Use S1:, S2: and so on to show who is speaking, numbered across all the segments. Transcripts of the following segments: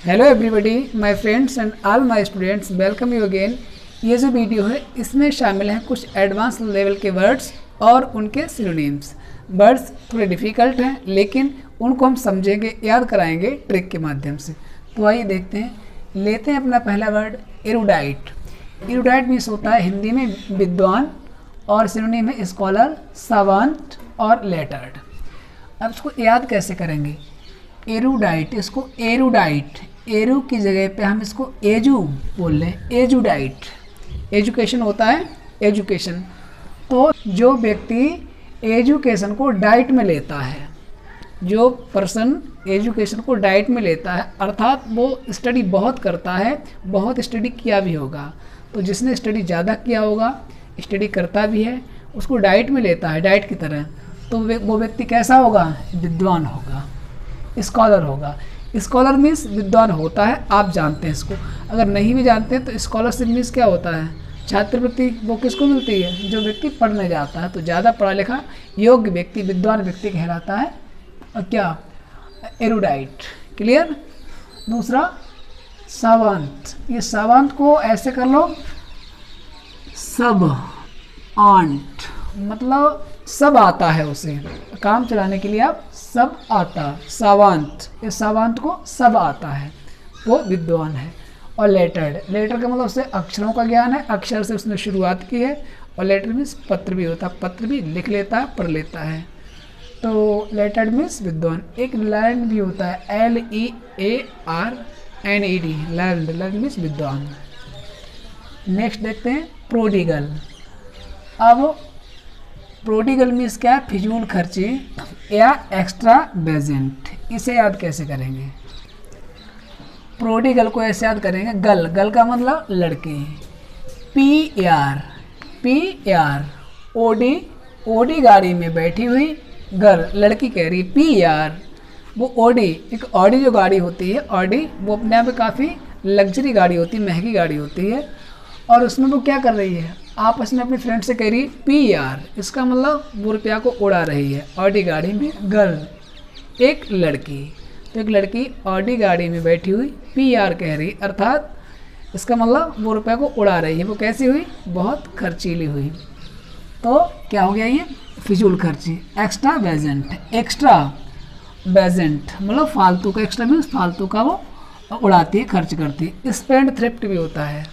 S1: Hello everybody, my friends and all my students, welcome you again. ये जो video है इसमें शामिल हैं कुछ एडवांस लेवल के वर्ड्स और उनके सिनोनिम्स। वर्ड्स थोड़े डिफ़िकल्ट हैं लेकिन उनको हम समझेंगे, याद कराएंगे ट्रिक के माध्यम से। तो आइए देखते हैं। लेते हैं अपना पहला वर्ड एरुडाइट। एरुडाइट मीन्स होता है हिंदी में विद्वान और सिनोनिम है स्कॉलर, सावंत और लेटर्ड। अब इसको याद कैसे करेंगे? एरुडाइट, इसको एरुडाइट, एरू की जगह पे हम इसको एजू बोल लें, एजुडाइट। एजुकेशन होता है एजुकेशन, तो जो व्यक्ति एजुकेशन को डाइट में लेता है, जो पर्सन एजुकेशन को डाइट में लेता है अर्थात वो स्टडी बहुत करता है, बहुत स्टडी किया भी होगा। तो जिसने स्टडी ज़्यादा किया होगा, स्टडी करता भी है, उसको डाइट में लेता है, डाइट की तरह, तो वो व्यक्ति कैसा होगा? विद्वान होगा, स्कॉलर होगा। स्कॉलर मीन्स विद्वान होता है, आप जानते हैं इसको। अगर नहीं भी जानते हैं तो स्कॉलरशिप मीन्स क्या होता है? छात्रवृत्ति। वो किसको मिलती है? जो व्यक्ति पढ़ने जाता है। तो ज़्यादा पढ़ा लिखा योग्य व्यक्ति, विद्वान व्यक्ति कहलाता है और क्या? एरुडाइट। क्लियर? दूसरा सावंत। ये सावंत को ऐसे कर लो, सब आंट, मतलब सब आता है उसे, काम चलाने के लिए आप सब आता। सावंत, इस सावंत को सब आता है, वो विद्वान है। और लेटर्ड, लेटर का मतलब उससे अक्षरों का ज्ञान है, अक्षर से उसने शुरुआत की है। और लेटर मीन्स पत्र भी होता है, पत्र भी लिख लेता है, पढ़ लेता है। तो लेटर्ड मीन्स विद्वान। एक लर्न भी होता है, LEARNED, लर्न, लर्न मीन्स विद्वान। नेक्स्ट देखते हैं प्रोडिगल। अब प्रोडिगल मीन्स क्या? फिजूल खर्ची या एक्स्ट्रा वेजेंट। इसे याद कैसे करेंगे? प्रोडिगल को ऐसे याद करेंगे, गल, गल का मतलब लड़की, PR, ओडी गाड़ी में बैठी हुई गर्ल, लड़की कह रही PR। वो ओडी, एक ऑडी जो गाड़ी होती है, ऑडी, वो अपने आप में काफ़ी लग्जरी गाड़ी होती है, महंगी गाड़ी होती है। और उसमें वो क्या कर रही है? आपस में अपनी फ्रेंड से कह रही है PR। इसका मतलब वो रुपया को उड़ा रही है। ऑडी गाड़ी में गर्ल, एक लड़की, तो एक लड़की ऑडी गाड़ी में बैठी हुई PR कह रही, अर्थात इसका मतलब वो रुपया को उड़ा रही है। वो कैसी हुई? बहुत खर्चीली हुई। तो क्या हो गया? ये फिजूल खर्ची। एक्स्ट्रा वेजेंट, एक्स्ट्रा वेजेंट मतलब फालतू का, एक्स्ट्रा मीन्स फालतू का वो उड़ाती है, खर्च करती है। स्पेंड थ्रिफ्ट भी होता है।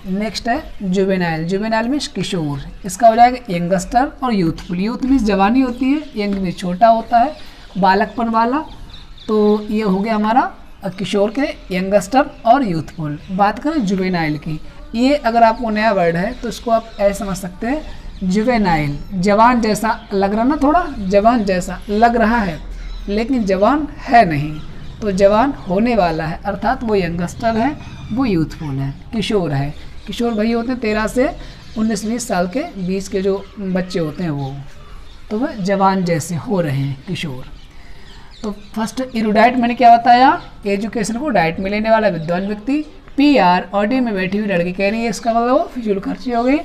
S1: नेक्स्ट है जुवेनाइल। जुवेनाइल मीन्स किशोर, इसका हो जाएगा यंगस्टर और यूथफुल। यूथ मीन्स जवानी होती है, यंग मीन्स छोटा होता है, बालकपन वाला। तो ये हो गया हमारा किशोर के, यंगस्टर और यूथफुल। बात करें जुवेनाइल की, ये अगर आपको नया वर्ड है तो इसको आप ऐसे समझ सकते हैं, जुवेनाइल, जवान जैसा लग रहा ना, थोड़ा जवान जैसा लग रहा है लेकिन जवान है नहीं, तो जवान होने वाला है, अर्थात वो यंगस्टर है, वो यूथफुल है, किशोर है। किशोर भाई होते हैं 13 से 19-20 साल के बीच के जो बच्चे होते हैं वो, तो वह जवान जैसे हो रहे हैं, किशोर। तो फर्स्ट एरुडाइट मैंने क्या बताया? एजुकेशन को डाइट में लेने वाला विद्वान व्यक्ति। PR, ऑडी में बैठी हुई लड़की कह रही है, इसका मतलब वो फिजूल खर्ची हो गई।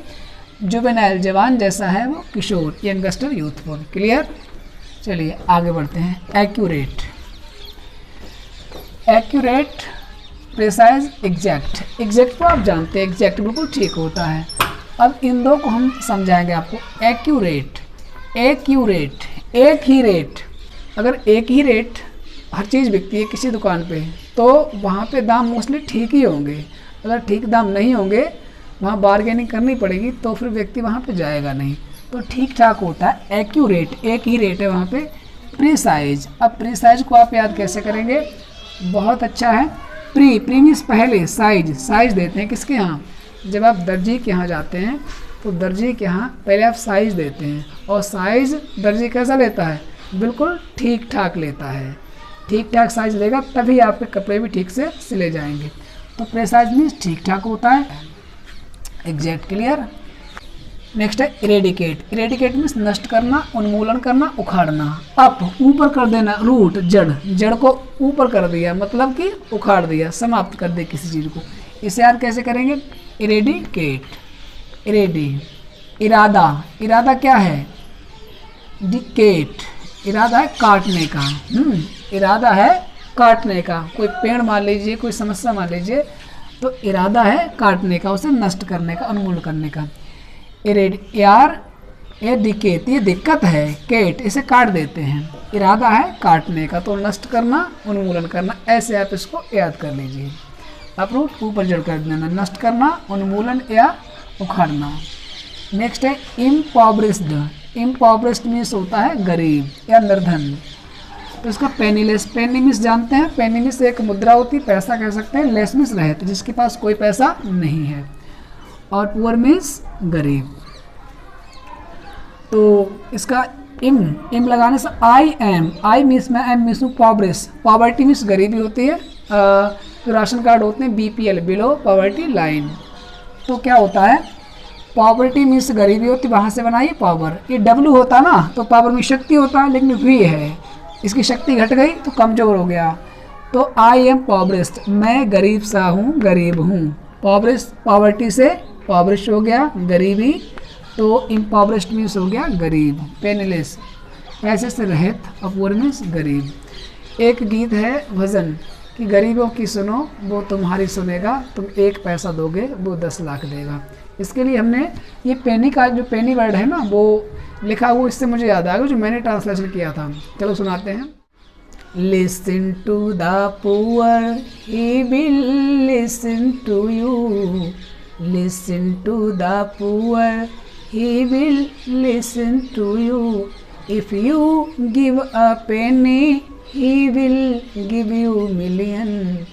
S1: जुवेनाइल, जवान जैसा है, वो किशोर, यंगस्टर, यूथफुल। क्लियर? चलिए आगे बढ़ते हैं। Accurate, accurate, precise, exact. Exact को आप जानते हैं, एग्जैक्ट बिल्कुल ठीक होता है। अब इन दो को हम समझाएंगे आपको। एक्यूरेट, एक्यूरेट, एक ही रेट। अगर एक ही रेट हर चीज़ बिकती है किसी दुकान पे तो वहाँ पे दाम मोस्टली ठीक ही होंगे। अगर ठीक दाम नहीं होंगे, वहाँ बार्गेनिंग करनी पड़ेगी, तो फिर व्यक्ति वहाँ पे जाएगा नहीं। तो ठीक ठाक होता है, एक्यूरेट, एक ही रेट है वहाँ पे। प्रिसाइज, अब प्रिसाइज को आप याद कैसे करेंगे? बहुत अच्छा है। प्री मीन्स पहले, साइज, साइज देते हैं किसके यहाँ? जब आप दर्जी के यहाँ जाते हैं तो दर्जी के यहाँ पहले आप साइज देते हैं, और साइज दर्जी कैसा लेता है? बिल्कुल ठीक ठाक लेता है। ठीक ठाक साइज लेगा तभी आपके कपड़े भी ठीक से सिले जाएंगे। तो प्रिसाइज मीन्स ठीक ठाक होता है, एग्जैक्ट। क्लियर? नेक्स्ट है इरेडिकेट। इरेडिकेट मीन्स नष्ट करना, उन्मूलन करना, उखाड़ना। अप, ऊपर कर देना, रूट, जड़, जड़ को ऊपर कर दिया, मतलब कि उखाड़ दिया, समाप्त कर दिया किसी चीज़ को। इसे याद कैसे करेंगे? इरेडिकेट, इरेडी। इरादा, इरादा क्या है? डिकेट, इरादा है काटने का। इरादा है काटने का, कोई पेड़ मान लीजिए, कोई समस्या मान लीजिए, तो इरादा है काटने का, उसे नष्ट करने का, उन्मूलन करने का। एडिकेट, ये दिक्कत है, केट, इसे काट देते हैं, इरादा है काटने का, तो नष्ट करना, उन्मूलन करना, ऐसे आप इसको याद कर लीजिए। अपरूट ऊपर जड़ कर देना, नष्ट करना, उन्मूलन या उखाड़ना। नेक्स्ट है इम्पॉवरिश्ड। इम्पॉवरिश्ड मीन्स होता है गरीब या निर्धन। तो इसका पेनीलेस, पेनीमिस जानते हैं, पेनीमिस एक मुद्रा होती है, पैसा कह सकते हैं, लेस मीन्स रहित, जिसके पास कोई पैसा नहीं है, और पुअर मीन्स गरीब। तो इसका इम लगाने से आई एम, आई मीन्स मैं, एम मीन्स पॉवरिश, पॉवर्टी मीन्स गरीबी होती है। जो राशन कार्ड होते हैं BPL, बिलो पॉवर्टी लाइन। तो क्या होता है, पॉवर्टी मीन्स गरीबी होती, वहाँ से बनाइए पावर, ये W होता ना तो पावर में शक्ति होता है, लेकिन V है, इसकी शक्ति घट गई तो कमज़ोर हो गया। तो आई एम पॉवरिश्ड, मैं गरीब सा हूँ, गरीब हूँ। पॉवरिश, पॉवर्टी से पॉवरिश हो गया गरीबी, तो इम्पॉवरिश्ड मीन्स हो गया गरीब। पेनीलेस, पैसे से रहित, अपूर मीन्स गरीब। एक गीत है भजन कि गरीबों की सुनो वो तुम्हारी सुनेगा, तुम 1 पैसा दोगे वो 10 लाख देगा। इसके लिए हमने ये पेनी का जो पेनी वर्ड है ना वो लिखा हुआ, इससे मुझे याद आ गया जो मैंने ट्रांसलेशन किया था। चलो सुनाते हैं। Listen to the poor he will listen to you, listen to the poor he will listen to you, if you give a penny he will give you million.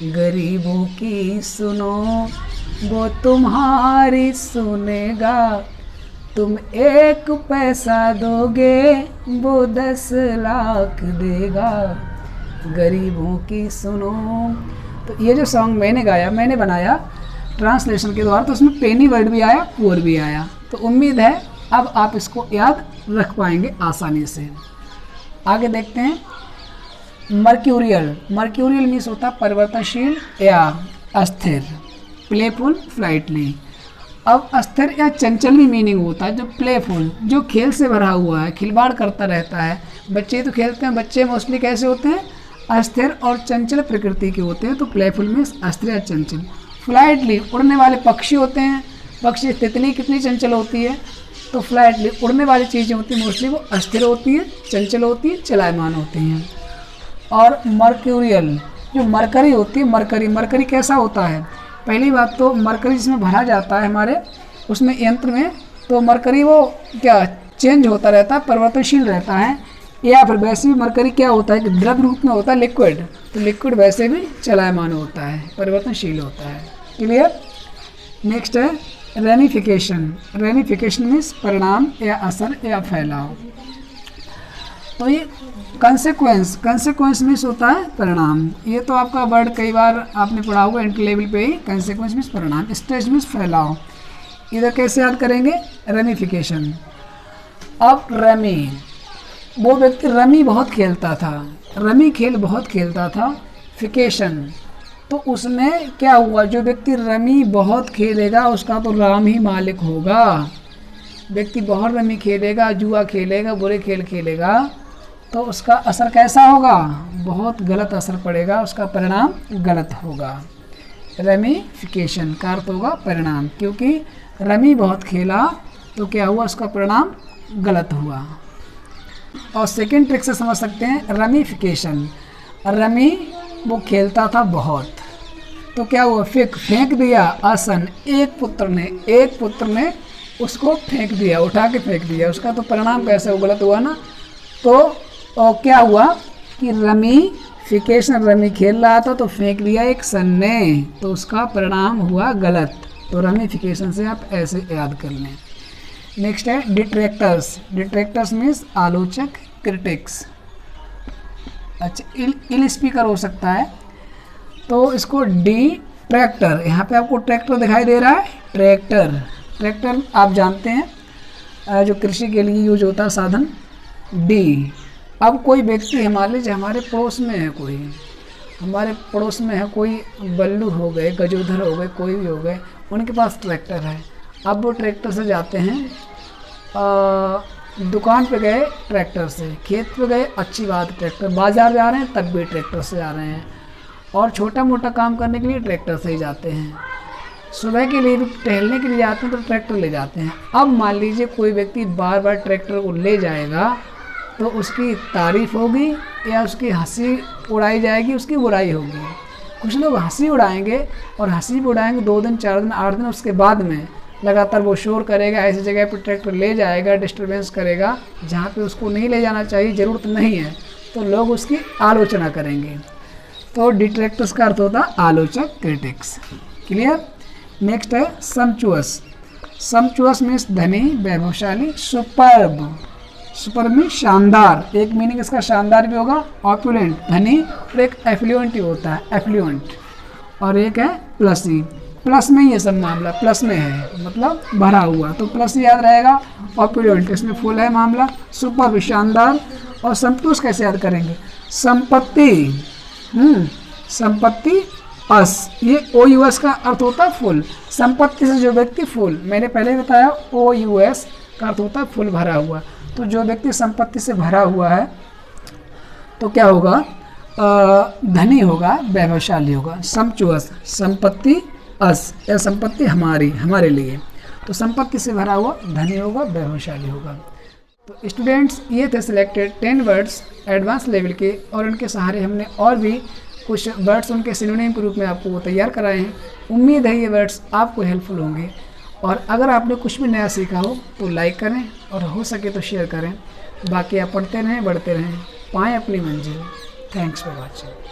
S1: गरीबों की सुनो वो तुम्हारी सुनेगा, तुम 1 पैसा दोगे वो 10 लाख देगा। गरीबों की सुनो। तो ये जो सॉन्ग मैंने गाया, मैंने बनाया ट्रांसलेशन के द्वारा, तो उसमें पेनी वर्ड भी आया, पुअर भी आया। तो उम्मीद है अब आप इसको याद रख पाएंगे आसानी से। आगे देखते हैं। मर्क्यूरियल, मर्क्यूरियल मीन्स होता है परिवर्तनशील या अस्थिर। प्लेफुल, फ्लाइटली। अब अस्थिर या चंचल भी मीनिंग होता है। जो प्लेफुल, जो खेल से भरा हुआ है, खिलवाड़ करता रहता है। बच्चे तो खेलते हैं, बच्चे मोस्टली कैसे होते हैं, अस्थिर और चंचल प्रकृति के होते हैं। तो प्लेफुल मीन्स अस्थिर या चंचल। फ्लाइटली, उड़ने वाले पक्षी होते हैं। पक्षी, तितली कितनी चंचल होती है, तो फ्लाइटली उड़ने वाली चीज़ें होती हैं, मोस्टली वो अस्थिर होती है, चंचल होती है, चलायमान होती हैं। और मर्क्यूरियल, जो मरकरी होती है, मरकरी, मरकरी कैसा होता है, पहली बात तो मरकरी जिसमें भरा जाता है हमारे उसमें यंत्र में, तो मरकरी वो क्या चेंज होता रहता है, परिवर्तनशील रहता है। या फिर वैसे भी मरकरी क्या होता है कि द्रव रूप में होता है, लिक्विड, तो लिक्विड वैसे भी चलायमान होता है, परिवर्तनशील होता है। क्लियर। नेक्स्ट है रेमिफिकेशन। रेमिफिकेशन मीन्स परिणाम या असर या फैलाव। तो ये कंसेक्वेंस, कंसेक्वेंस मीन्स होता है परिणाम। ये तो आपका वर्ड कई बार आपने पढ़ा होगा इंटर लेवल पे ही। कंसेक्वेंस मीन्स परिणाम, स्टेज मीन्स फैलाव। इधर कैसे याद करेंगे, रेमिफिकेशन। अब रमी, वो व्यक्ति रमी बहुत खेलता था, रमी खेल बहुत खेलता था। फिकेशन, तो उसमें क्या हुआ, जो व्यक्ति रमी बहुत खेलेगा उसका तो राम ही मालिक होगा। व्यक्ति बहुत रमी खेलेगा, जुआ खेलेगा, बुरे खेल खेलेगा, तो उसका असर कैसा होगा, बहुत गलत असर पड़ेगा, उसका परिणाम गलत होगा। रेमिफिकेशन का अर्थ होगा परिणाम, क्योंकि रमी बहुत खेला तो क्या हुआ, उसका परिणाम गलत हुआ। और सेकेंड ट्रिक से समझ सकते हैं रेमिफिकेशन। रमी वो खेलता था बहुत, तो क्या हुआ, फेंक दिया आसन, एक पुत्र ने उसको फेंक दिया, उठा के फेंक दिया, उसका तो परिणाम कैसे वो गलत हुआ ना। तो और क्या हुआ कि रमीफिकेशन, रमी खेल रहा था तो फेंक दिया एक सन ने, तो उसका परिणाम हुआ गलत। तो रमीफिकेशन से आप ऐसे याद कर लें। नेक्स्ट है डिट्रैक्टर्स। डिट्रैक्टर्स मीन्स आलोचक, क्रिटिक्स। अच्छा, इल स्पीकर हो सकता है, तो इसको डिट्रैक्टर, यहाँ पे आपको ट्रैक्टर दिखाई दे रहा है, ट्रैक्टर। ट्रैक्टर आप जानते हैं जो कृषि के लिए यूज होता है साधन। डी, अब कोई व्यक्ति हमारे पड़ोस में है, कोई हमारे पड़ोस में है, कोई बल्लू हो गए, गजोधर हो गए, कोई भी हो गए, उनके पास ट्रैक्टर है। अब वो ट्रैक्टर से जाते हैं दुकान पे गए ट्रैक्टर से, खेत पे गए अच्छी बात ट्रैक्टर, बाजार जा रहे हैं तब भी ट्रैक्टर से जा रहे हैं, और छोटा मोटा काम करने के लिए ट्रैक्टर से ही जाते हैं, सुबह के लिए भी टहलने के लिए जाते हैं तो ट्रैक्टर ले जाते हैं। अब मान लीजिए कोई व्यक्ति बार बार ट्रैक्टर को ले जाएगा तो उसकी तारीफ़ होगी या उसकी हंसी उड़ाई जाएगी, उसकी बुराई होगी। कुछ लोग हंसी उड़ाएंगे और हंसी भी उड़ाएंगे 2 दिन 4 दिन 8 दिन, उसके बाद में लगातार वो शोर करेगा, ऐसी जगह पर ट्रैक्टर ले जाएगा, डिस्टर्बेंस करेगा जहाँ पे उसको नहीं ले जाना चाहिए, ज़रूरत नहीं है, तो लोग उसकी आलोचना करेंगे। तो डिट्रैक्टर्स का अर्थ होता है आलोचक, क्रिटिक्स। क्लियर। नेक्स्ट है सम्चुअस। सम्चुअस मीन्स धनी, वैभवशाली। सुपर्ब, सुपर में शानदार, एक मीनिंग इसका शानदार भी होगा, ऑपुलेंट धनी, और एक एफ्लुएंट ही होता है, एफ्लुएंट, और एक है प्लसी। प्लस में ये सब मामला, प्लस में है मतलब भरा हुआ, तो प्लस याद रहेगा। ऑपुलेंट इसमें फुल है मामला। सुपर शानदार। और संतुष्ट कैसे याद करेंगे? संपत्ति, संपत्ति अस, ये ओ यू एस का अर्थ होता है फुल। संपत्ति से जो व्यक्ति फुल, मैंने पहले बताया ओ यू एस का अर्थ होता है फुल, भरा हुआ। तो जो व्यक्ति संपत्ति से भरा हुआ है तो क्या होगा? धनी होगा, वैभवशाली होगा। सम्चुअस, संपत्ति अस या संपत्ति हमारी, हमारे लिए, तो संपत्ति से भरा हुआ, धनी होगा, वैभवशाली होगा। तो स्टूडेंट्स ये थे सिलेक्टेड 10 वर्ड्स एडवांस लेवल के, और उनके सहारे हमने और भी कुछ वर्ड्स उनके सिनोनिम के रूप में आपको तैयार कराए हैं। उम्मीद है ये वर्ड्स आपको हेल्पफुल होंगे, और अगर आपने कुछ भी नया सीखा हो तो लाइक करें और हो सके तो शेयर करें। बाकी आप पढ़ते रहें, बढ़ते रहें, पाएँ अपनी मंजिल। Thanks for watching.